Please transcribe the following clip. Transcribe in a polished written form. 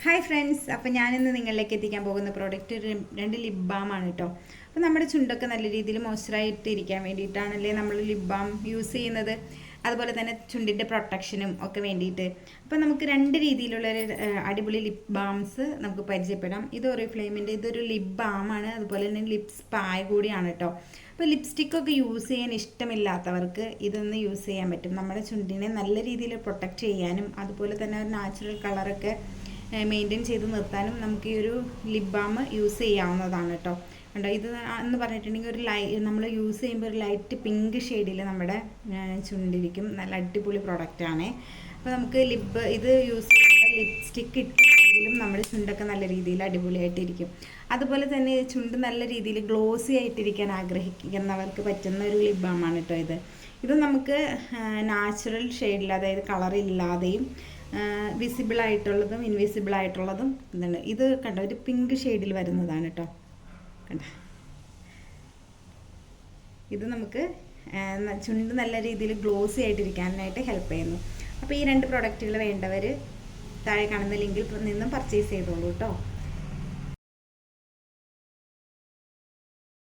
Hi friends, അപ്പോൾ ഞാനിന്ന് നിങ്ങളിലേക്ക് എത്തിക്കാൻ പോകുന്ന പ്രോഡക്റ്റ് രണ്ട് ലിപ് ബാം ആണ് കേട്ടോ. അപ്പോൾ നമ്മുടെ ചുണ്ടൊക്കെ നല്ല രീതിയിൽ മോയ്സ്ചറായിട്ട് ഇരിക്കാൻ വേണ്ടിയിട്ടാണല്ലേ നമ്മൾ ലിപ് ബാം യൂസ് ചെയ്യുന്നത്. അതുപോലെ തന്നെ ചുണ്ടിൻ്റെ പ്രൊട്ടക്ഷനും ഒക്കെ വേണ്ടിയിട്ട്. അപ്പോൾ നമുക്ക് രണ്ട് രീതിയിലുള്ളൊരു അടിപൊളി ലിപ് ബാംസ് നമുക്ക് പരിചയപ്പെടാം. ഇത് ഒറിഫ്ലെയിമിൻ്റെ ഇതൊരു ലിപ് ബാമാണ്, അതുപോലെ തന്നെ ലിപ് സ്പായ് കൂടിയാണ് കേട്ടോ. അപ്പോൾ ലിപ്സ്റ്റിക്കൊക്കെ യൂസ് ചെയ്യാൻ ഇഷ്ടമില്ലാത്തവർക്ക് ഇതൊന്ന് യൂസ് ചെയ്യാൻ പറ്റും. നമ്മുടെ ചുണ്ടിനെ നല്ല രീതിയിൽ പ്രൊട്ടക്റ്റ് ചെയ്യാനും അതുപോലെ തന്നെ ഒരു നാച്ചുറൽ കളറൊക്കെ മെയിൻറ്റെയിൻ ചെയ്ത് നിർത്താനും നമുക്ക് ഈ ഒരു ലിപ് ബാം യൂസ് ചെയ്യാവുന്നതാണ് കേട്ടോ. കണ്ടോ, ഇത് എന്ന് പറഞ്ഞിട്ടുണ്ടെങ്കിൽ ഒരു നമ്മൾ യൂസ് ചെയ്യുമ്പോൾ ഒരു ലൈറ്റ് പിങ്ക് ഷെയ്ഡിൽ നമ്മുടെ ചുണ്ടിരിക്കും. നല്ല അടിപൊളി പ്രൊഡക്റ്റാണ്. അപ്പോൾ നമുക്ക് ഇത് യൂസ് ചെയ്യുമ്പോൾ ലിപ്സ്റ്റിക്ക് ഇട്ടെങ്കിലും നമ്മുടെ ചുണ്ടൊക്കെ നല്ല രീതിയിൽ അടിപൊളിയായിട്ടിരിക്കും. അതുപോലെ തന്നെ ചുണ്ട് നല്ല രീതിയിൽ ഗ്ലോസി ആയിട്ടിരിക്കാൻ ആഗ്രഹിക്കുന്നവർക്ക് പറ്റുന്ന ഒരു ലിപ് ബാമാണ് കേട്ടോ ഇത് നമുക്ക് നാച്ചുറൽ ഷെയ്ഡിൽ, അതായത് കളറില്ലാതെയും വിസിബിൾ ആയിട്ടുള്ളതും ഇൻവിസിബിൾ ആയിട്ടുള്ളതും ഇതുണ്ട്. ഇത് കണ്ടോ, ഒരു പിങ്ക് ഷെയ്ഡിൽ വരുന്നതാണ് കേട്ടോ. കണ്ട, ഇത് നമുക്ക് ചുണ്ട് നല്ല രീതിയിൽ ഗ്ലോസി ആയിട്ടിരിക്കാനായിട്ട് ഹെൽപ്പ് ചെയ്യുന്നു. അപ്പോൾ ഈ രണ്ട് പ്രോഡക്റ്റുകൾ വേണ്ടവർ താഴെ കാണുന്ന ലിങ്കിൽ നിന്നും പർച്ചേസ് ചെയ്തോളൂ കേട്ടോ.